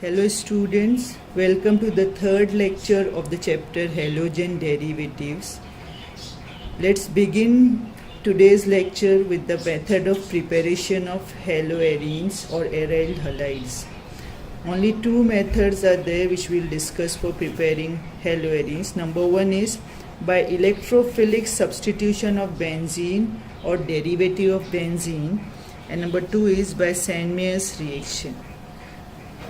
Hello students, welcome to the third lecture of the chapter Halogen Derivatives. Let's begin today's lecture with the method of preparation of haloarenes or aryl halides. Only two methods are there which we'll discuss for preparing haloarenes. Number one is by electrophilic substitution of benzene or derivative of benzene, and number two is by Sandmeyer's reaction.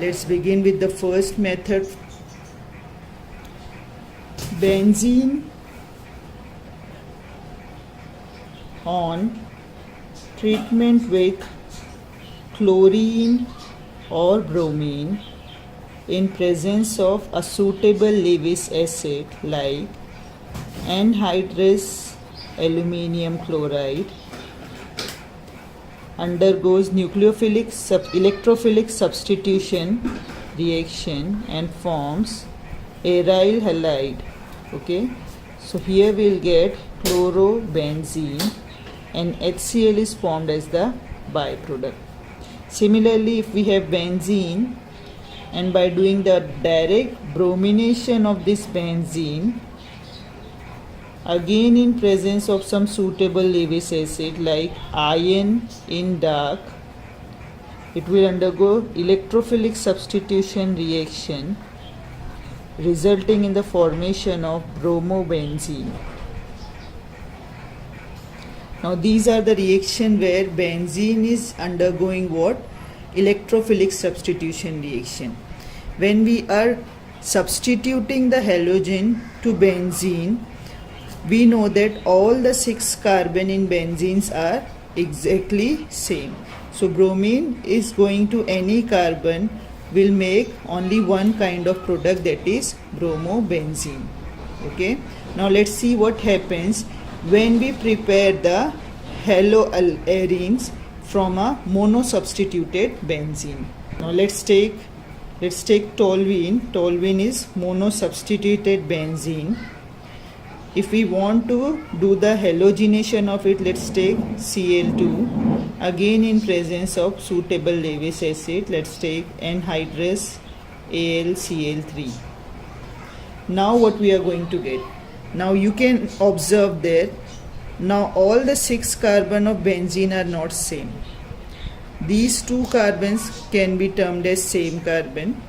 Let's begin with the first method. Benzene on treatment with chlorine or bromine in presence of a suitable Lewis acid like anhydrous aluminium chloride undergoes electrophilic substitution reaction and forms aryl halide. Okay, so here we'll get chlorobenzene and HCl is formed as the byproduct. Similarly, if we have benzene and by doing the direct bromination of this benzene, again in presence of some suitable Lewis acid like iron in dark, it will undergo electrophilic substitution reaction resulting in the formation of bromobenzene. Now these are the reaction where benzene is undergoing what? Electrophilic substitution reaction. When we are substituting the halogen to benzene, we know that all the 6 carbon in benzenes are exactly same. So bromine is going to any carbon will make only one kind of product, that is bromobenzene. Okay. Now let's see what happens when we prepare the haloarenes from a mono-substituted benzene. Now let's take toluene. Toluene is mono-substituted benzene. If we want to do the halogenation of it, let's take Cl2. Again in presence of suitable Lewis acid, let's take anhydrous AlCl3. Now what we are going to get? Now you can observe there, now all the 6 carbon of benzene are not same. These 2 carbons can be termed as same carbon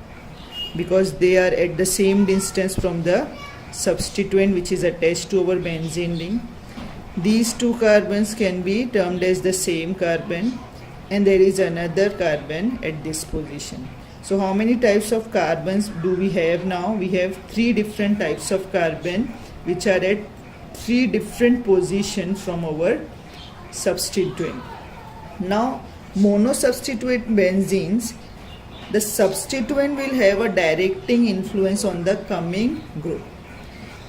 because they are at the same distance from the substituent which is attached to our benzene ring. These 2 carbons can be termed as the same carbon, and there is another carbon at this position. So how many types of carbons do we have now? We have 3 different types of carbon which are at 3 different positions from our substituent. Now mono-substituent benzenes, the substituent will have a directing influence on the coming group.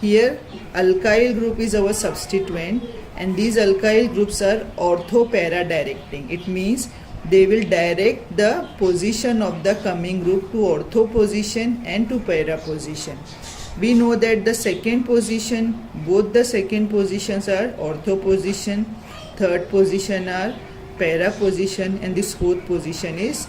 Here alkyl group is our substituent, and these alkyl groups are ortho-para directing. It means they will direct the position of the coming group to ortho position and to para position. We know that the second position, both the second positions are ortho position, third position are para position, and this fourth position is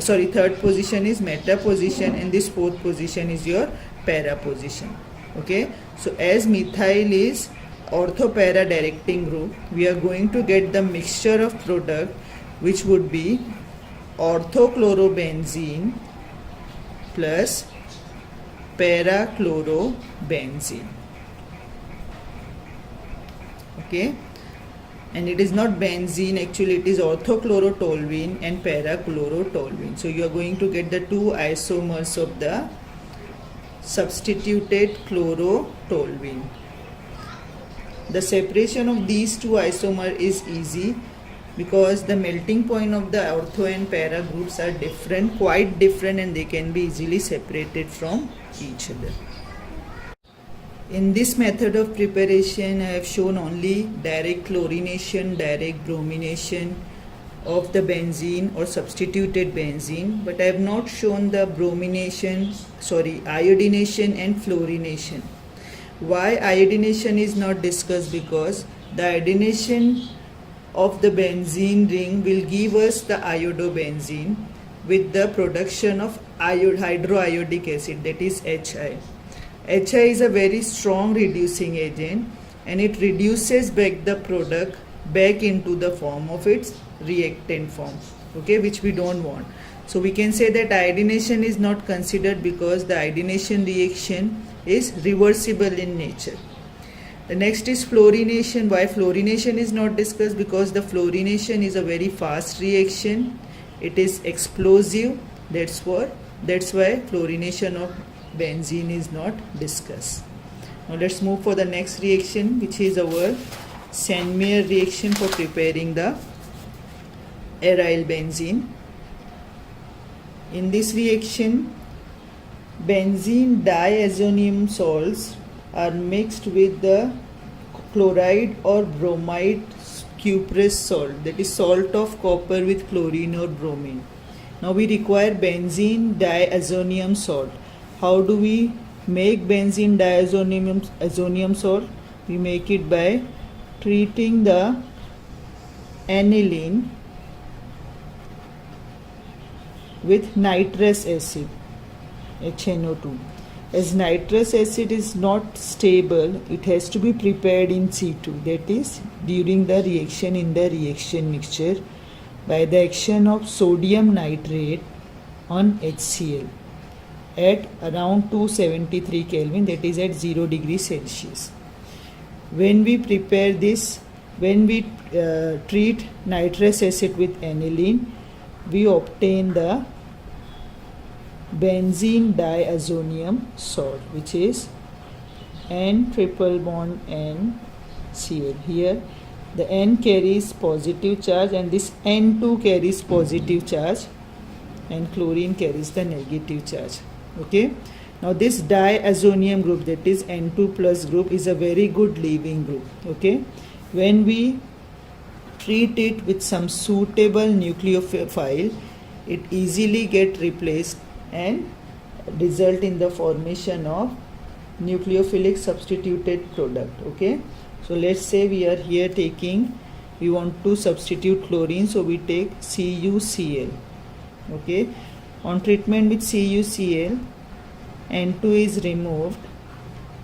third position is meta position, and this fourth position is your para position. Okay, so as methyl is ortho-para directing group, we are going to get the mixture of product which would be orthochlorobenzene plus para-chlorobenzene. Okay, and it is not benzene, actually it is orthochlorotoluene and para-chlorotoluene. So you are going to get the 2 isomers of the substituted chlorotoluene. The separation of these 2 isomers is easy because the melting point of the ortho and para groups are different, quite different, and they can be easily separated from each other. In this method of preparation, I have shown only direct chlorination, direct bromination of the benzene or substituted benzene, but I have not shown the iodination and fluorination. Why iodination is not discussed? Because the iodination of the benzene ring will give us the iodobenzene, with the production of hydroiodic acid, that is HI. HI is a very strong reducing agent, and it reduces back the product back into the form of its reactant form, okay, which we don't want. So we can say that iodination is not considered because the iodination reaction is reversible in nature. The next is fluorination. Why fluorination is not discussed? Because the fluorination is a very fast reaction. It is explosive. That's why fluorination of benzene is not discussed. Now let's move for the next reaction, which is our Sandmeyer reaction for preparing the aryl benzene. In this reaction, benzene diazonium salts are mixed with the chloride or bromide cuprous salt, that is salt of copper with chlorine or bromine. Now we require benzene diazonium salt. How do we make benzene diazonium salt? We make it by treating the aniline with nitrous acid, HNO2. As nitrous acid is not stable, it has to be prepared in C2, that is during the reaction in the reaction mixture by the action of sodium nitrate on HCl at around 273 Kelvin, that is at 0 degrees Celsius. When we prepare this, when we treat nitrous acid with aniline, we obtain the benzene diazonium salt, which is N triple bond N Cl. Here the N carries positive charge and this N2 carries positive charge and chlorine carries the negative charge. Okay. Now this diazonium group, that is N2 plus group, is a very good leaving group. Okay. When we treat it with some suitable nucleophile, it easily get replaced and result in the formation of nucleophilic substituted product. Okay, so let's say we are here we want to substitute chlorine, so we take CuCl. Okay, on treatment with CuCl, N2 is removed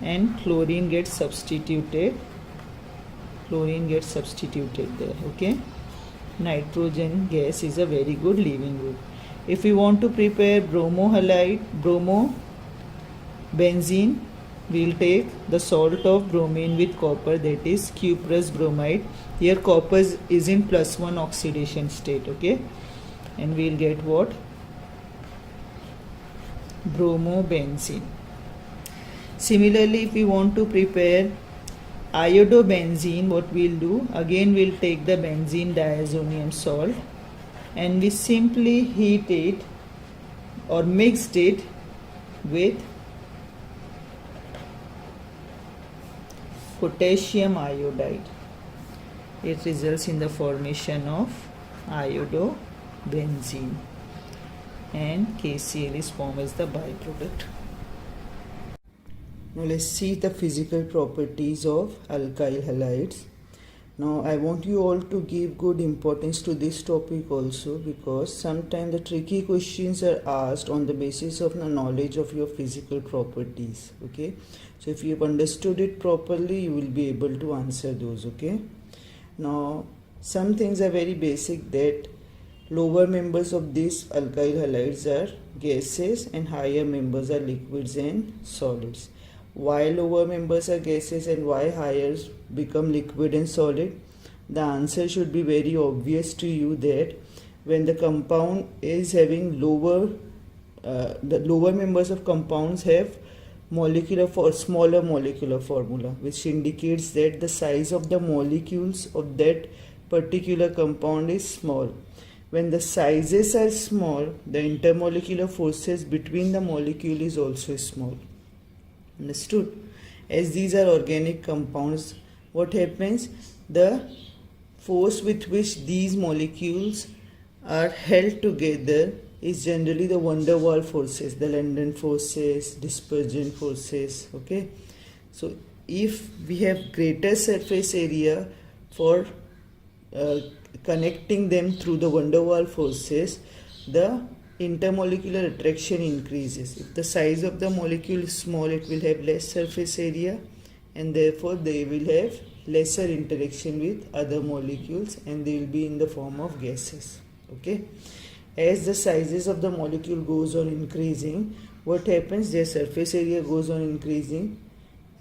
and chlorine gets substituted there. Okay, nitrogen gas is a very good leaving group. If we want to prepare bromo benzene, we will take the salt of bromine with copper, that is cuprous bromide. Here copper is in +1 oxidation state. Okay, and we will get what? Bromobenzene. Similarly, if we want to prepare iodobenzene, what we will do? Again, we will take the benzene diazonium salt and we simply heat it or mixed it with potassium iodide. It results in the formation of iodobenzene and KCl is formed as the byproduct. Now let's see the physical properties of alkyl halides. Now I want you all to give good importance to this topic also, because sometimes the tricky questions are asked on the basis of the knowledge of your physical properties. Okay, so if you have understood it properly, you will be able to answer those. Okay, now some things are very basic, that lower members of these alkyl halides are gases and higher members are liquids and solids. Why lower members are gases and why higher become liquid and solid? The answer should be very obvious to you, that when the compound is having lower, the lower members of compounds have smaller molecular formula, which indicates that the size of the molecules of that particular compound is small. When the sizes are small, the intermolecular forces between the molecule is also small. Understood? As these are organic compounds, what happens? The force with which these molecules are held together is generally the van der Waals forces, the London forces, dispersion forces. Okay, so if we have greater surface area for connecting them through the van der Waals forces, the intermolecular attraction increases. If the size of the molecule is small, it will have less surface area, and therefore they will have lesser interaction with other molecules, and they will be in the form of gases. Okay, as the sizes of the molecule goes on increasing, what happens? Their surface area goes on increasing,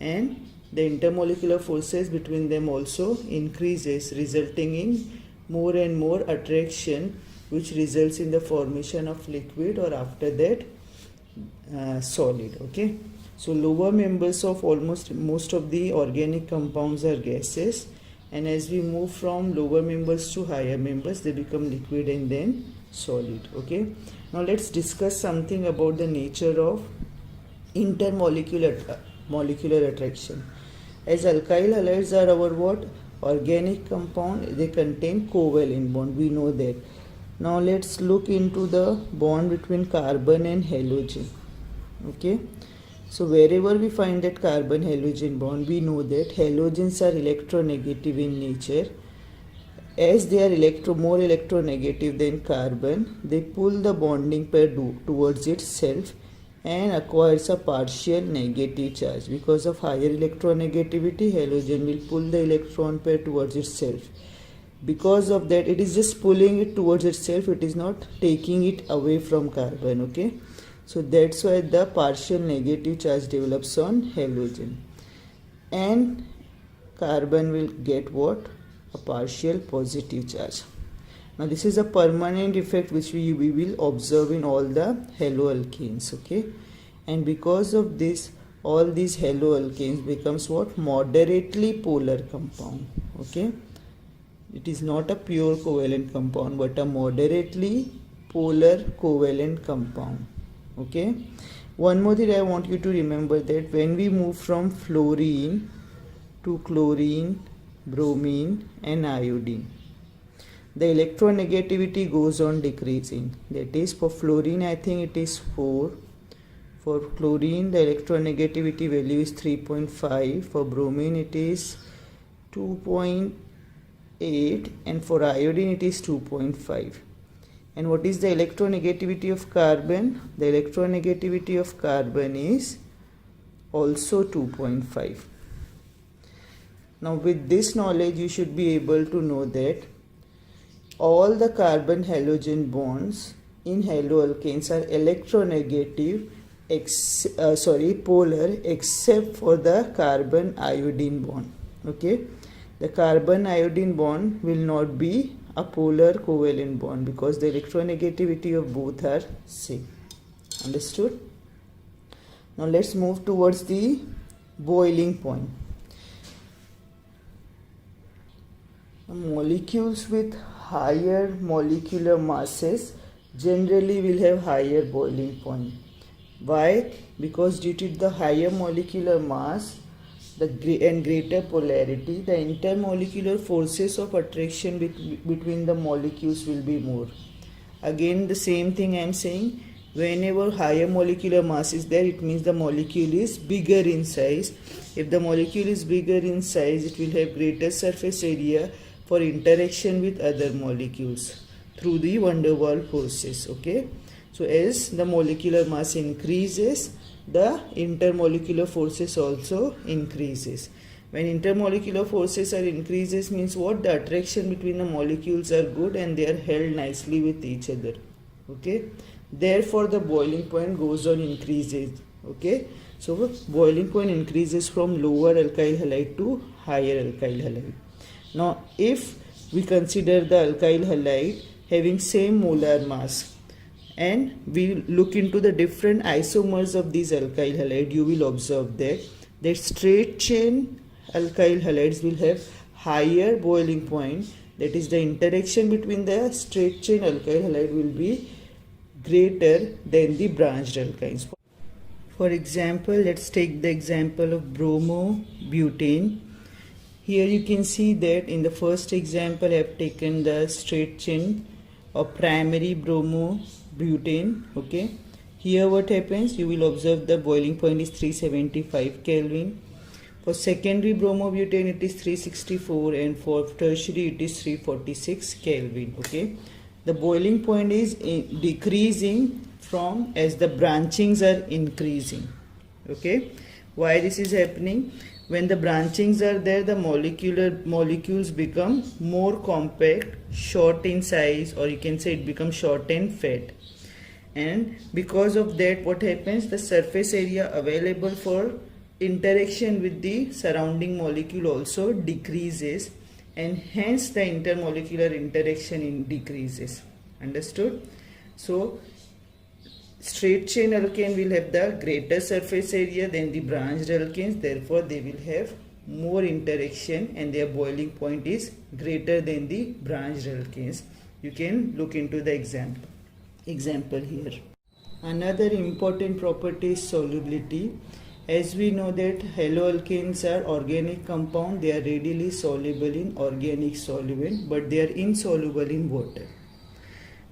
and the intermolecular forces between them also increases, resulting in more and more attraction, which results in the formation of liquid, or after that solid. Okay, so lower members of almost most of the organic compounds are gases, and as we move from lower members to higher members, they become liquid and then solid. Okay, now let's discuss something about the nature of molecular attraction. As alkyl halides are our what? Organic compound, they contain covalent bond, we know that. Now let's look into the bond between carbon and halogen. Okay, so wherever we find that carbon halogen bond, we know that halogens are electronegative in nature. As they are more electronegative than carbon, they pull the bonding pair towards itself and acquires a partial negative charge. Because of higher electronegativity, halogen will pull the electron pair towards itself. Because of that, it is just pulling it towards itself, it is not taking it away from carbon. Okay, so that's why the partial negative charge develops on halogen, and carbon will get what? A partial positive charge. Now this is a permanent effect which we will observe in all the haloalkanes. Okay, and because of this, all these haloalkanes becomes what? Moderately polar compound. Okay, it is not a pure covalent compound, but a moderately polar covalent compound. Okay, one more thing I want you to remember, that when we move from fluorine to chlorine, bromine and iodine, the electronegativity goes on decreasing. That is, for fluorine I think it is 4, for chlorine the electronegativity value is 3.5, for bromine it is 2.8, and for iodine it is 2.5. And what is the electronegativity of carbon? The electronegativity of carbon is also 2.5. Now with this knowledge, you should be able to know that all the carbon halogen bonds in haloalkanes are electronegative, polar, except for the carbon iodine bond. Okay, the carbon iodine bond will not be a polar covalent bond because the electronegativity of both are same. Understood? Now let's move towards the boiling point. Molecules with higher molecular masses generally will have higher boiling point. Why? Because due to the higher molecular mass and greater polarity, the intermolecular forces of attraction between the molecules will be more. Again, the same thing I am saying, whenever higher molecular mass is there, it means the molecule is bigger in size. If the molecule is bigger in size, it will have greater surface area for interaction with other molecules through the van der Waals forces. Okay, so as the molecular mass increases, the intermolecular forces also increases. When intermolecular forces are increases means what? The attraction between the molecules are good and they are held nicely with each other. Okay, therefore the boiling point goes on increases. Okay, so boiling point increases from lower alkyl halide to higher alkyl halide. Now if we consider the alkyl halide having same molar mass, and we look into the different isomers of these alkyl halide, you will observe that straight chain alkyl halides will have higher boiling point. That is, the interaction between the straight chain alkyl halide will be greater than the branched alkynes. For example, let's take the example of bromobutane. Here you can see that in the first example I have taken the straight chain of primary bromobutane. Okay, here what happens, you will observe the boiling point is 375 Kelvin. For secondary bromobutane it is 364, and for tertiary it is 346 Kelvin. Okay, the boiling point is decreasing from as the branchings are increasing. Okay, why this is happening? When the branchings are there, the molecules become more compact, short in size, or you can say it becomes short and fat. And because of that, what happens? The surface area available for interaction with the surrounding molecule also decreases, and hence the intermolecular interaction decreases. Understood? So straight chain alkane will have the greater surface area than the branched alkanes, therefore they will have more interaction and their boiling point is greater than the branched alkanes. You can look into the example here. Another important property is solubility. As we know that haloalkanes are organic compound, they are readily soluble in organic solvent, but they are insoluble in water.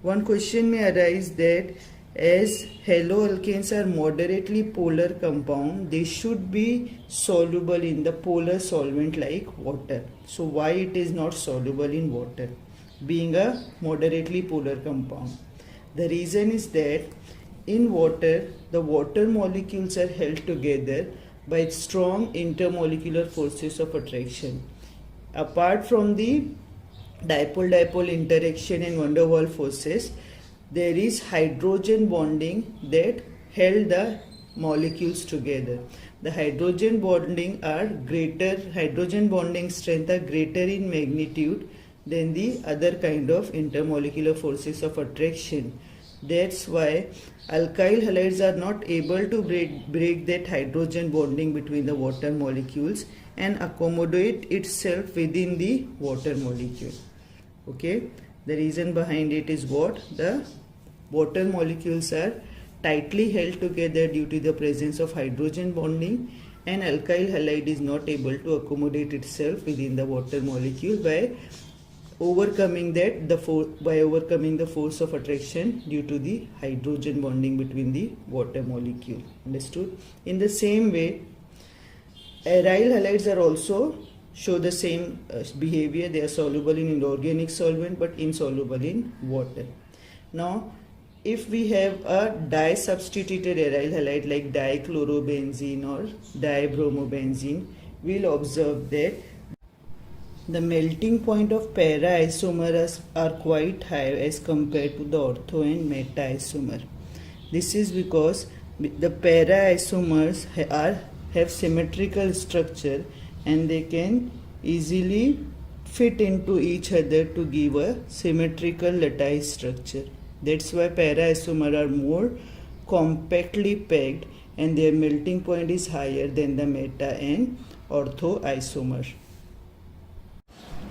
One question may arise that as haloalkanes are moderately polar compound, they should be soluble in the polar solvent like water. So why it is not soluble in water, being a moderately polar compound? The reason is that in water, the water molecules are held together by strong intermolecular forces of attraction. Apart from the dipole-dipole interaction and van der Waals forces, there is hydrogen bonding that held the molecules together. The hydrogen bonding strength are greater in magnitude than the other kind of intermolecular forces of attraction. That's why alkyl halides are not able to break that hydrogen bonding between the water molecules and accommodate itself within the water molecule. Okay, the reason behind it is what? The water molecules are tightly held together due to the presence of hydrogen bonding, and alkyl halide is not able to accommodate itself within the water molecule by overcoming the force of attraction due to the hydrogen bonding between the water molecule. Understood? In the same way, aryl halides are also show the same behavior. They are soluble in inorganic solvent but insoluble in water. Now, if we have a di-substituted aryl halide like dichlorobenzene or dibromobenzene, we'll observe that the melting point of para isomers are quite high as compared to the ortho and meta isomer. This is because the para isomers have symmetrical structure and they can easily fit into each other to give a symmetrical lattice structure. That's why para isomers are more compactly packed and their melting point is higher than the meta and ortho isomers.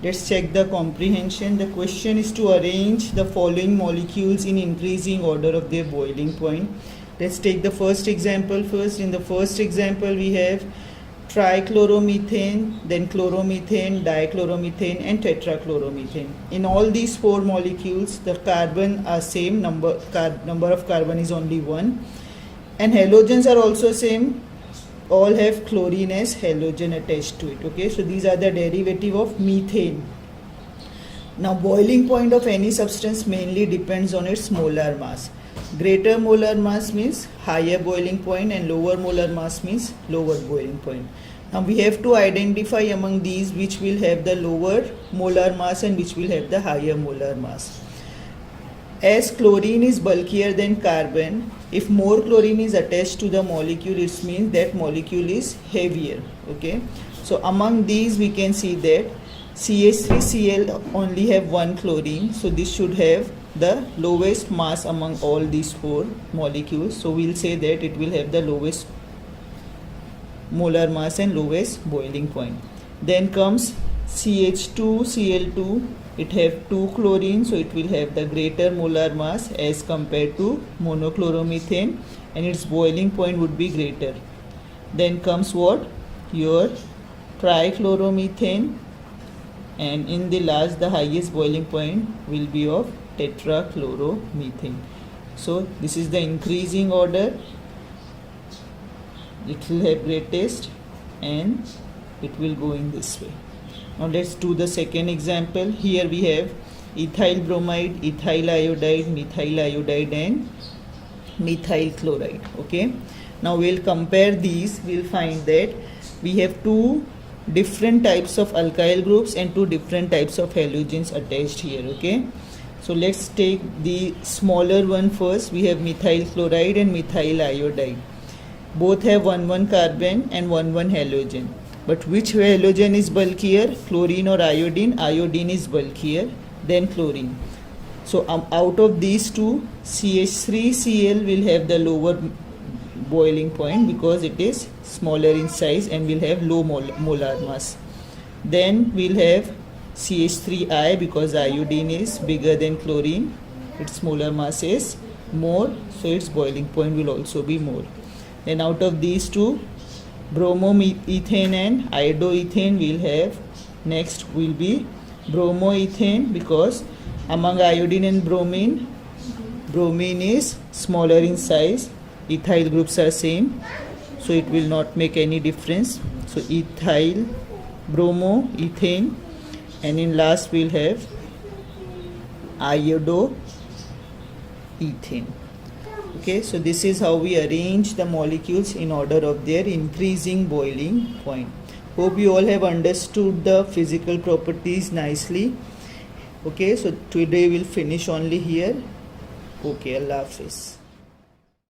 Let's check the comprehension. The question is to arrange the following molecules in increasing order of their boiling point. Let's take the first example first. In the first example, we have trichloromethane, then chloromethane, dichloromethane and tetrachloromethane. In all these four molecules, the carbon are same, number of carbon is only 1, and halogens are also same. All have chlorine as halogen attached to it. Okay, so these are the derivative of methane. Now, boiling point of any substance mainly depends on its molar mass. Greater molar mass means higher boiling point and lower molar mass means lower boiling point. Now we have to identify among these which will have the lower molar mass and which will have the higher molar mass. As chlorine is bulkier than carbon, if more chlorine is attached to the molecule, it means that molecule is heavier. Okay, so among these we can see that CH3Cl only have one chlorine, so this should have the lowest mass among all these four molecules. So we'll say that it will have the lowest molar mass and lowest boiling point. Then comes CH2Cl2. It have 2 chlorine, so it will have the greater molar mass as compared to monochloromethane, and its boiling point would be greater. Then comes what? Your trichloromethane, and in the last the highest boiling point will be of tetrachloromethane. So this is the increasing order. It will have greatest and it will go in this way. Now let's do the second example. Here we have ethyl bromide, ethyl iodide, methyl iodide and methyl chloride. Okay, now we'll compare these. We'll find that we have two different types of alkyl groups and two different types of halogens attached here. Okay, so let's take the smaller one first. We have methyl chloride and methyl iodide. Both have 1 carbon and 1 halogen. But which halogen is bulkier, chlorine or iodine? Iodine is bulkier than chlorine. So out of these two, CH3Cl will have the lower boiling point because it is smaller in size and will have low molar mass. Then we'll have CH3I because iodine is bigger than chlorine. Its molar mass is more, so its boiling point will also be more. Then out of these two, bromoethane and iodoethane will have. Next will be bromoethane because among iodine and bromine, bromine is smaller in size. Ethyl groups are same, so it will not make any difference. So ethyl, bromoethane, and in last we'll have iodoethane. Okay, so this is how we arrange the molecules in order of their increasing boiling point. Hope you all have understood the physical properties nicely. Okay, so today we'll finish only here. Okay, Allah Hafiz.